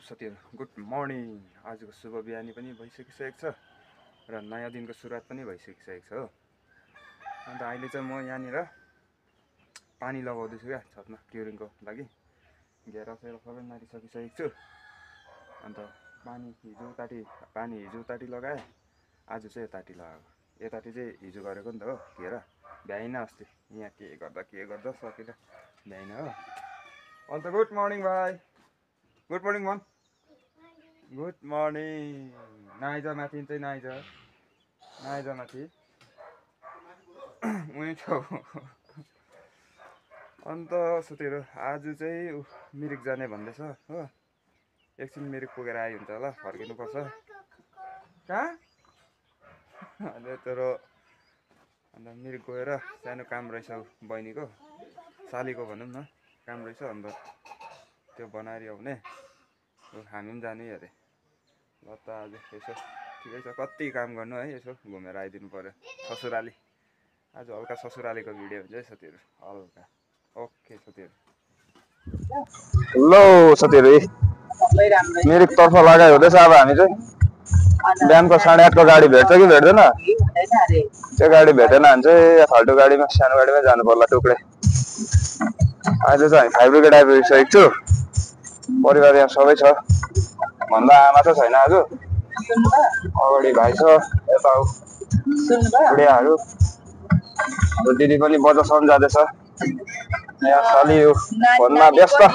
साथीहरु good morning. आजको शुभ बिहानी पनि भइसकिसकेको छ र नयाँ दिनको सुरुवात पनि भइसकिसकेको छ हो। अन्त अहिले चाहिँ म यहाँनिर पानी लगाउँदैछु क्या छतमा क्युरिङको लागि। घेरा सेरा सबै मारिसकिसकेको छु। अन्त पानी हिजो उताटी लगाएँ, आज चाहिँ यताटी लगाएको। यताटी चाहिँ हिजो गरेको नि त हो घेरा, भ्याइन अस्ति यहाँ के गर्दा सकेर भ्याइन हो। अन्त गुड मर्निङ भाइ, गुड मर्निङ मन, गुड मर्निङ। नआइज माथि चाहिँ नआइज माथि उहीँ छौ। अन्त साथीहरु आज चाहिँ मिरिक जाने भन्दैछ हो। एकछिन मिरिक पुगेर आइ हुन्छ होला, फर्किनुपर्छ। कहाँ अन्त मिरिक गएर सानो काम रहेछ बहिनीको, सालीको भनौँ न, काम रहेछ। अन्त त्यो बनाएर आउने, हामी पनि जाने अरे। ल त आज यसो ठिकै छ, कति काम गर्नु है, यसो घुमेर आइदिनु पर्यो ससुराली। आज हल्का ससुरालीको भिडियो हुन्छ है साथीहरु, हल्का। ओके साथीहरु, लो साथीहरु मिरिक तर्फ लगाइ हुँदैछ। अब हामी चाहिँ बिहानको 8:30 को गाडी भेट्छ कि भेट्दैन, त्यो गाडी भेटेन भने चाहिँ फाल्टु गाडीमा, सानो गाडीमा जानु पर्ला टुक्रे। अहिले चाहिँ हामी 5 विकेट आइपुगिसकेको छु। परिवार यहाँ सबै छ, भन्दा आमा त छैन आज। अगाडि भाइ छ, यता बुढियाहरू, दिदी पनि बजारसम्म जाँदैछ। यहाँ साली फोनमा व्यस्त हो।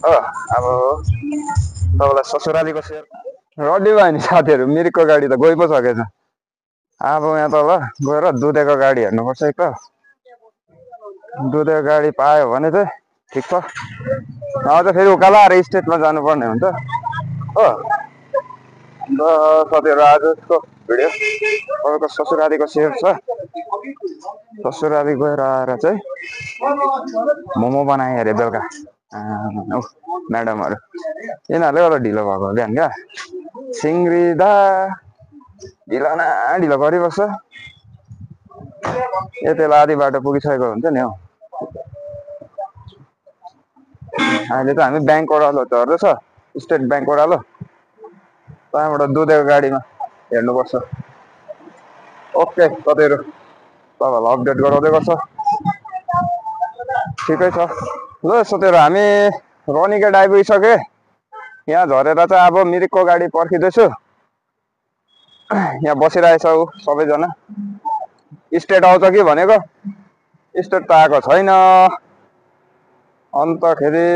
अब तपाईँलाई ससुरालीको सेयर रड्डी भयो नि साथीहरू। मिरिकको गाडी त गइ पो सकेछ। अब यहाँ तल गएर दुधेको गाडी हेर्नुपर्छ। एक त दुधेको गाडी पायो भने चाहिँ ठिक छ, नभए फेरि उकालो आएर स्टेटमा जानुपर्ने हुन्छ हो। अन्त साथीहरू आजको भिडियो तपाईँको ससुरालीको सेयर छ। ससुराली गएर आएर चाहिँ मोमो बनाएँ अरे बेलुका। म्याडमहरू यिनीहरूले होला ढिलो भएको बिहान क्या। सिङ्ग्रिदा ढिलो न ढिलो गरिबस्छ। यतिलाई आधी बाटो पुगिसकेको हुन्छ नि हौ। अहिले त हामी ब्याङ्क ओह्रालो झर्दैछ, स्टेट ब्याङ्क ओह्रालो। त्यहाँबाट दुधेको गाडीमा हेर्नुपर्छ। ओके साथीहरू, तपाईँहरूलाई अपडेट गराउँदै गर्छ। ठिकै छ ल साथीहरू, हामी रनिगेट आइपुगिसके। यहाँ झरेर चाहिँ अब मिरिकको गाडी पर्खिँदैछु। यहाँ बसिरहेछौ सबैजना। स्टेट आउँछ कि भनेको, स्टेट त आएको छैन। अन्तखेरि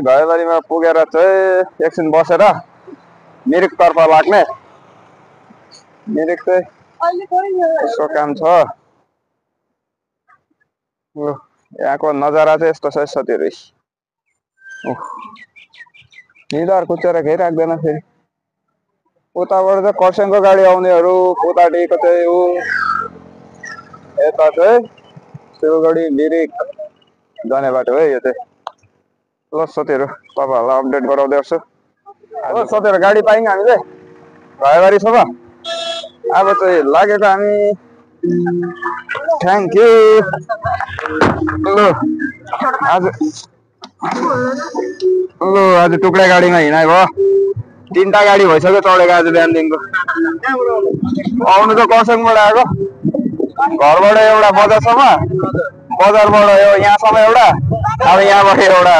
घैबारीमा पुगेर चाहिँ एकछिन बसेर मिरिकतर्फ लाग्ने। मिरिक चाहिँ यसको काम छ। यहाँको नजारा चाहिँ यस्तो छ साथीहरू। निधार कुचेर केही राख्दैन। फेरि उताबाट चाहिँ खरसाङको गाडी आउनेहरू उताटिएको चाहिँ यता चाहिँ सिलगढी मिरिक जाने बाटो है यो चाहिँ। ल साथीहरू, तपाईँहरूलाई अपडेट गराउँदै गर्छु। ल साथीहरू, गाडी पायौँ हामीले घैबारीसम्म। अब चाहिँ लागेको हामी। Thank you. आज टुक्रा गाडीमा हिँडाइ भयो। 3टा गाडी भइसक्यो चढेको आज बिहानदेखिको। आउनु त खरसाङबाट आएको, घरबाट एउटा बजारसम्म, बजारबाट यहाँसम्म एउटा, अब यहाँबाट एउटा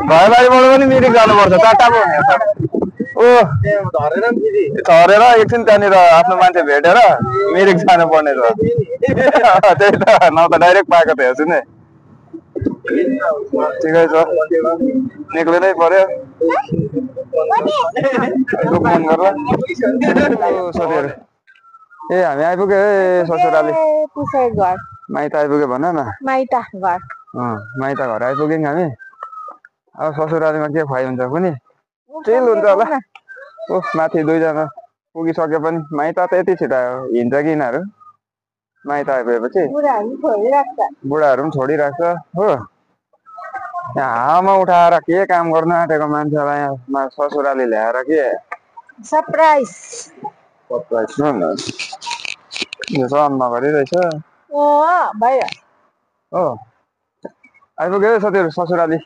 घैबारीबाट पनि मिरिक जानुपर्छ। 4टा पो झरेर एकछिन त्यहाँनिर आफ्नो मान्छे भेटेर मिरिक जानुपर्ने छ। त्यही त, न त डाइरेक्ट पाएको त हेर्छु नि। ठिकै छ, निक्लिनै पर्यो। दुख मन गर्ला साथीहरू। ए हामी आइपुग्यो है ससुराली। माइत आइपुग्यो भन न। माइत घर आइपुग्यौँ हामी। अब ससुरालीमा के खुवाइ हुन्छ कुनी, चिल हुन्छ होला। माथि 2जना पुगिसके पनि माइत त यति छिटो हिँड्छ कि यिनीहरू। माइत आइपुगेपछि बुढाहरू पनि छोडिराख्छ हो। यहाँ हावामा उठाएर के काम गर्नु आँटेको मान्छेलाई यहाँ ससुराली ल्याएर के सरप्राइज नगरिरहेछ हो। आइपुग्यो साथीहरू ससुराली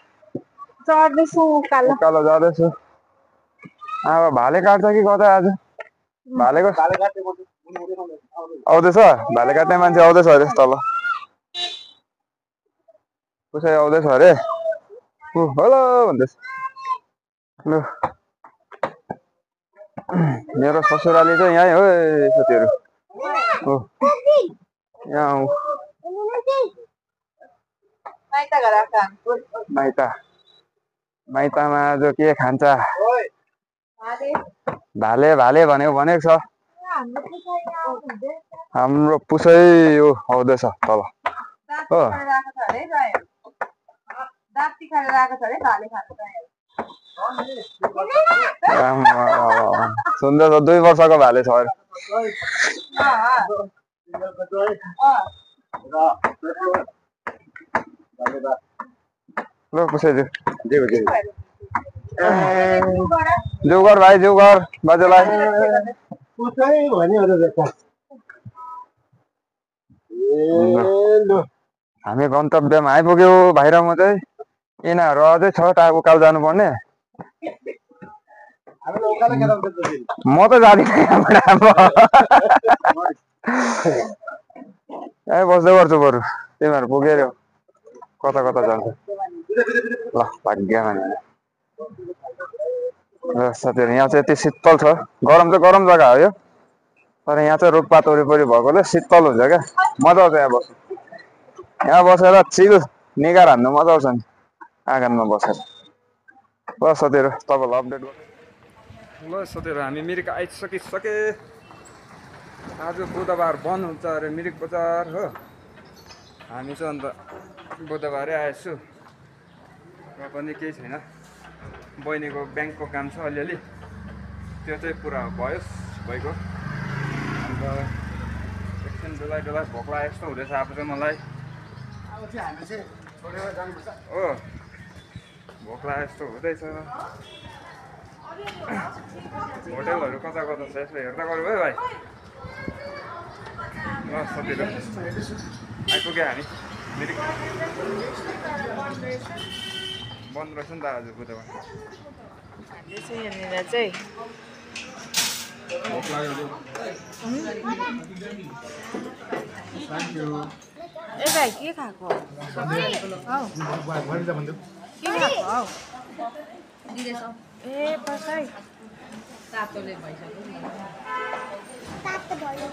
चढ्दैछु उकालो उकालो जाँदैछु अब भाले काट्छ कि कता आज भालेको आउँदैछ भाले काट्ने मान्छे आउँदैछ अरे तल कसै आउँदैछ अरे हेलो भन्दैछ लु मेरो ससुराली चाहिँ यहीँ हो साथीहरू हो यहाँ आऊ माइतामा आज के खान्छ भाले भाले भनेको छ हाम्रो पुसै यो आउँदैछ तल हो सुन्दैछ 2 वर्षको भाले छ अरे ल पुसैज्यू जेउ गर भाइ जेउ गर बाजेलाई हामी गन्तव्यमा आइपुग्यो भाइ र म चाहिँ यिनीहरू अझै छ उकालो जानुपर्ने म त जाँदिनँ बस्दै गर्छु बरु तिमीहरू पुगेर कता कता जान्छ ल भाग्यमा साथीहरू यहाँ चाहिँ यति शीतल छ गरम चाहिँ गरम जग्गा हो यो तर यहाँ चाहिँ रुखपात वरिपरि भएकोले शीतल हुन्छ क्या मजा आउँछ यहाँ बस्नु यहाँ बसेर चिल निगार हान्नु मजा आउँछ नि आँगनमा बसेर ल साथीहरू तपाईँलाई अपडेट गर्नु ल साथीहरू हामी मिरिक आइसकिसके आज बुधबार बन्द हुन्छ अरे मिरिक बजार हो हामी चाहिँ अन्त बुधबारै आएछु र पनि केही छैन बहिनीको ब्याङ्कको काम छ अलिअलि त्यो चाहिँ पुरा भइगयो अन्त एकछिन डुलाइ भोक लाग्यो जस्तो हुँदैछ अब चाहिँ मलाई हो भोक लाग्यो जस्तो हुँदैछ होटेलहरू कता कता छ यसो हेर्दा गरौँ है भाइ ल साथीहरू आइपुग्यो हामी मिरिक बन्द रहेछ नि त आज बुधबार यहाँनिर चाहिँ भोक लाग्यो ए भाइ के खाएको ए पसाइ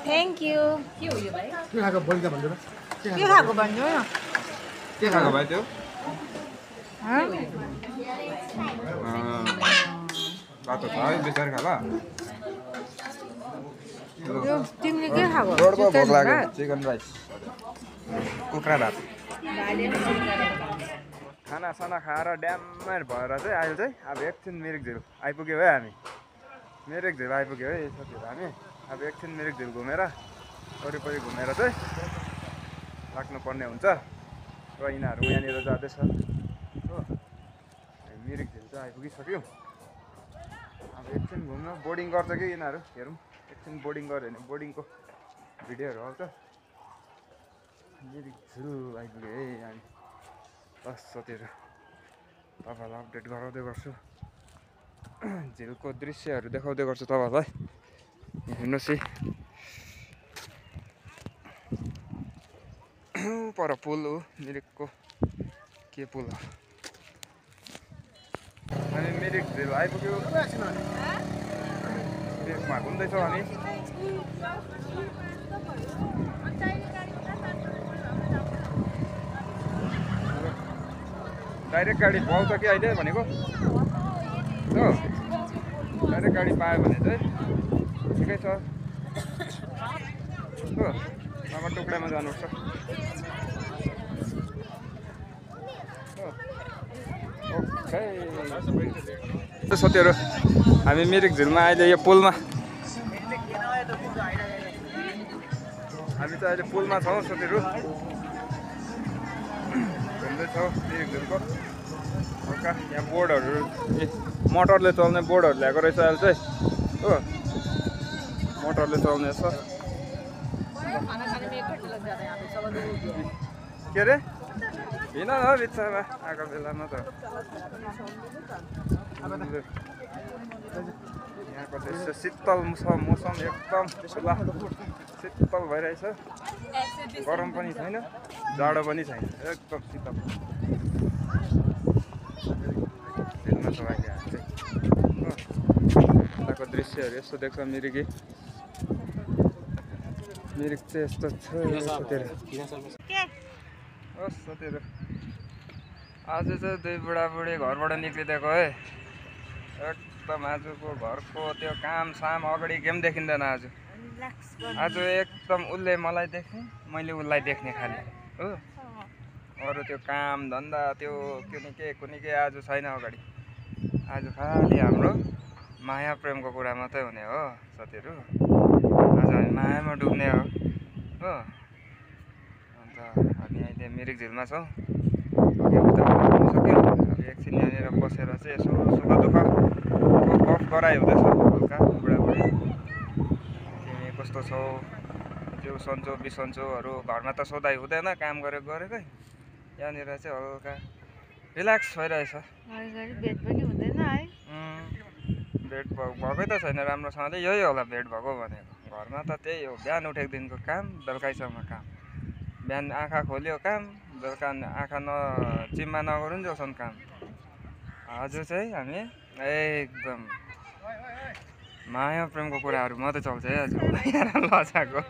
थ्याङ्क यू के हो यो भाइ के खाएको भन्नु न के खाएको भाइ त्यो बाटो छ है बिस्तारै खाला तिमीले के खाएको रोडको भोक लाग्यो चिकन राइस कुखुरा भात खानासाना खाएर ड्याममै भएर चाहिँ अहिले चाहिँ अब एकछिन मिरिक झिल आइपुग्यो है हामी मिरिक झिल आइपुग्यो है साथीहरू हामी अब एकछिन मिरिक झिल घुमेर वरिपरि घुमेर चाहिँ लाग्नुपर्ने हुन्छ र यिनीहरू यहाँनिर जाँदैछ हो मिरिक झिल चाहिँ आइपुगिसक्यो अब एकछिन घुम्न बोर्डिङ गर्छ कि यिनीहरू हेरौँ एकछिन बोर्डिङ गऱ्यो भने बोर्डिङको भिडियोहरू आउँछ मिरिक झिल आइपुग्यो है हामी बस साथीहरू तपाईँहरूलाई अपडेट गराउँदै गर्छु झिलको दृश्यहरू देखाउँदै गर्छु तपाईँहरूलाई हेर्नुहोस् है पर पुल हो मिरिकको के पुल हो हामी मिरिक झिल आइपुग्यो मिरिकमा घुम्दैछौँ हामी डाइरेक्ट गाडी पाउँछ कि अहिले भनेको हो डाइरेक्ट गाडी पायो भने चाहिँ ठिकै छ हो नभए टुक्रामा जानुपर्छ ओके साथीहरू हामी मिरिक झिलमा अहिले यो पुलमा हामी चाहिँ अहिले पुलमा छौँ साथीहरू घुम्दैछौँ मिरिक झिलको हल्का यहाँ बोर्डहरू मोटरले चल्ने बोर्डहरू ल्याएको रहेछ अहिले चाहिँ हो मोटरले चल्ने छ के अरे हिँड न बिचरा आएको बेलामा त यहाँको दृश्य शीतल मौसम एकदम खुला शीतल भइरहेछ गरम पनि छैन जाडो पनि छैन एकदम शीतल हिँड्न तपाईँ यहाँ चाहिँ यताको दृश्यहरू यस्तो देख्छ मिरिक चाहिँ यस्तो छ साथीहरू आज चाहिँ दुई बुढाबुढी घरबाट निक्लिदिएको है एकदम आजको घरको त्यो काम साम अगाडि केही पनि देखिँदैन आज एकदम उसले मलाई देख्ने मैले उसलाई देख्ने खालि हो अरू त्यो काम धन्दा त्यो कुनै के आज छैन अगाडि आज खालि हाम्रो माया प्रेमको कुरा मात्रै हुने हो साथीहरू आज हामी मायामा डुब्ने हो अन्त हामी अहिले मिरिक झिलमा छौँ सक्यो अब एकछिन यहाँनिर बसेर चाहिँ यसो सुख दुःखको गफ गराइ हुँदैछ हल्का बुढाबुढी तिमी कस्तो छौ त्यो सन्चो बिसन्चोहरू घरमा त सोधाइ हुँदैन काम गरेकै यहाँनिर चाहिँ हल्का रिल्याक्स भइरहेछ भेट पनि हुँदैन है भेट भएकै त छैन राम्रोसँगले यही होला भेट भएको भनेको घरमा त त्यही हो बिहान उठेको दिनको काम बेलुकैसम्म काम बिहान आँखा खोल्यो काम बेलुका आँखा चिम्मा नगरुन्जेलसम्म काम आज चाहिँ हामी एकदम माया प्रेमको कुराहरू मात्रै चल्छ है आज लजाको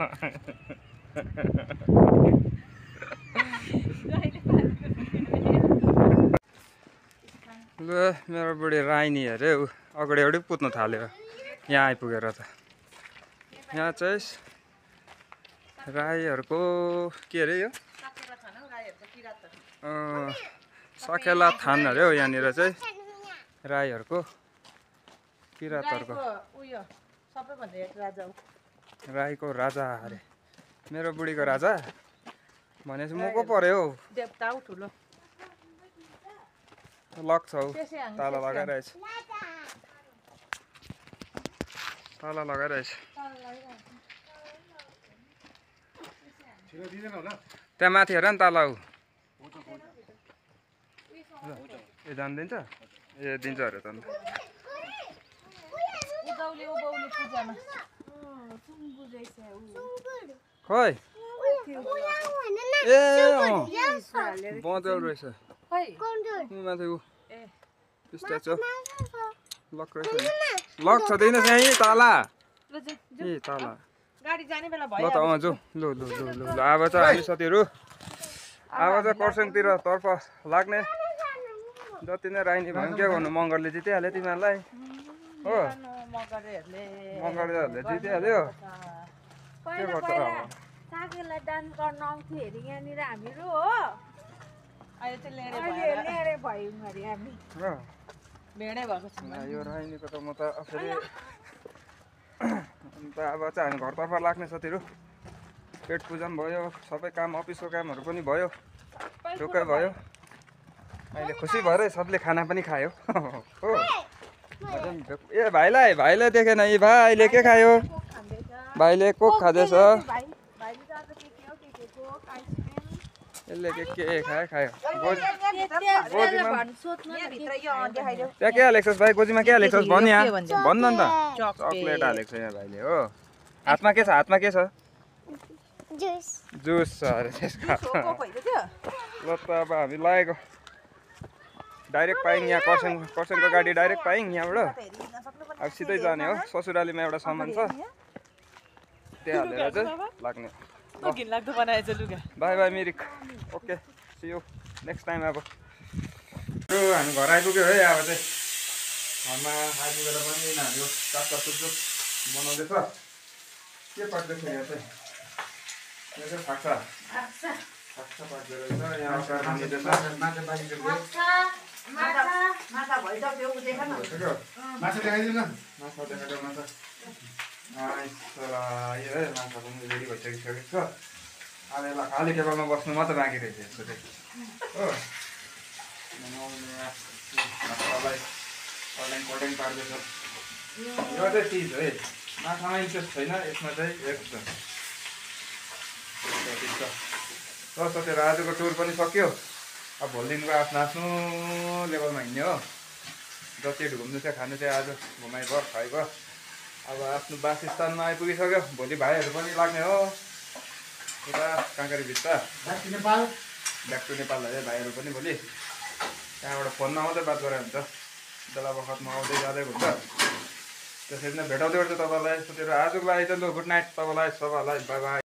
ल मेरो बुढी राइनी अरे अगाडि पुत्नु थाल्यो यहाँ आइपुगेर त यहाँ चाहिँ राईहरूको के अरे यो सकेला थान अरे हो यहाँनिर चाहिँ राईहरूको किराँतहरूको राईको राजा अरे मेरो बुढीको राजा भनेपछि म को पर्यो हौ लक छौ ताला लगाइरहेछ त्यहाँ माथि हेर नि ताला ऊ ए जानिदिन्छ ए दिन्छ अरे त अन्त खोइ ए बजाउ रहेछ माथि ऊ पिस्ता लक रहेछ लक छ दिन चाहिँ ताला ए ताला ल त अँ जाउँ ल अब चाहिँ हामी साथीहरू अब चाहिँ खरसाङतिर तर्फ लाग्ने जति नै राइनी भयो के गर्नु मगरले जितिहाल्यो तिमीहरूलाई हो मगरहरूले जितिहाल्यो के गर्छ साकेला डान्स गर्न आउँथ्यो अरे यहाँनिर हामीहरू हो अहिले भयौँ अरे हामी भेडै भएको छ यो राइनीको त म त फेरि अन्त अब चाहिँ हामी घरतर्फ लाग्ने साथीहरू पेट पूजा पनि भयो सबै काम अफिसको कामहरू पनि भयो ढुक्कै भयो अहिले खुसी भएरै सबले खाना पनि खायो हो ए भाइलाई देखेन यी भाइले के खायो भाइले कोक खाँदैछ यसले के खायो त्यहाँ के हालेको छस् भाइ गोजीमा के हालेको छस् भन् यहाँ भन्न नि त चक्लेट हालेको छ यहाँ भाइले हो हातमा के छ जुस छ अरे त्यसको ल त अब हामी लागेको डाइरेक्ट पायौँ यहाँ खरसाङको गाडी डाइरेक्ट पायौँ यहाँबाट अब सिधै जाने हो ससुरालीमा एउटा सामान छ त्यहाँ हालेर चाहिँ लाग्ने bye bye Mirik okay see you next time अब हामी घर आइपुग्यो है अब चाहिँ घरमा आइपुगेर पनि यिनीहरू काट्टा सुप बनाउँदैछ के पाक्दैछ यहाँ चाहिँ यो चाहिँ फाक्सा पाक्दै रहेछ यहाँ माछा पनि रेडी भइसकिसकेको छ अब यसलाई खाली टेबलमा बस्नु मात्रै बाँकी रहेछ यसको चाहिँ हो कटिङ पार्दैछ यो चाहिँ चिज है माछामा इन्ट्रेस्ट छैन यसमा चाहिँ एकदम ल साथीहरू आजको टुर पनि सक्यो अब भोलिदेखिको आफ्नो आफ्नो लेभलमा हिँड्ने हो। जतिहरू घुम्नु थियो खानु थियो आज घुमाइ भयो खुवाइ भयो। अब आफ्नो वासस्थानमा आइपुगिसक्यो। भोलि भाइहरू पनि लाग्ने हो उता काँक्रेभित्र ब्याक टु नेपाल है भाइहरू पनि भोलि। त्यहाँबाट फोनमा मात्रै बात गरेर हुन्छ, बेला बखतमा आउँदै जाँदै हुन्छ। त्यसरी नै भेटाउँदै गर्छु तपाईँलाई। आजको लागि चाहिँ ल गुड नाइट तपाईँलाई सबैलाई, बाई बाई।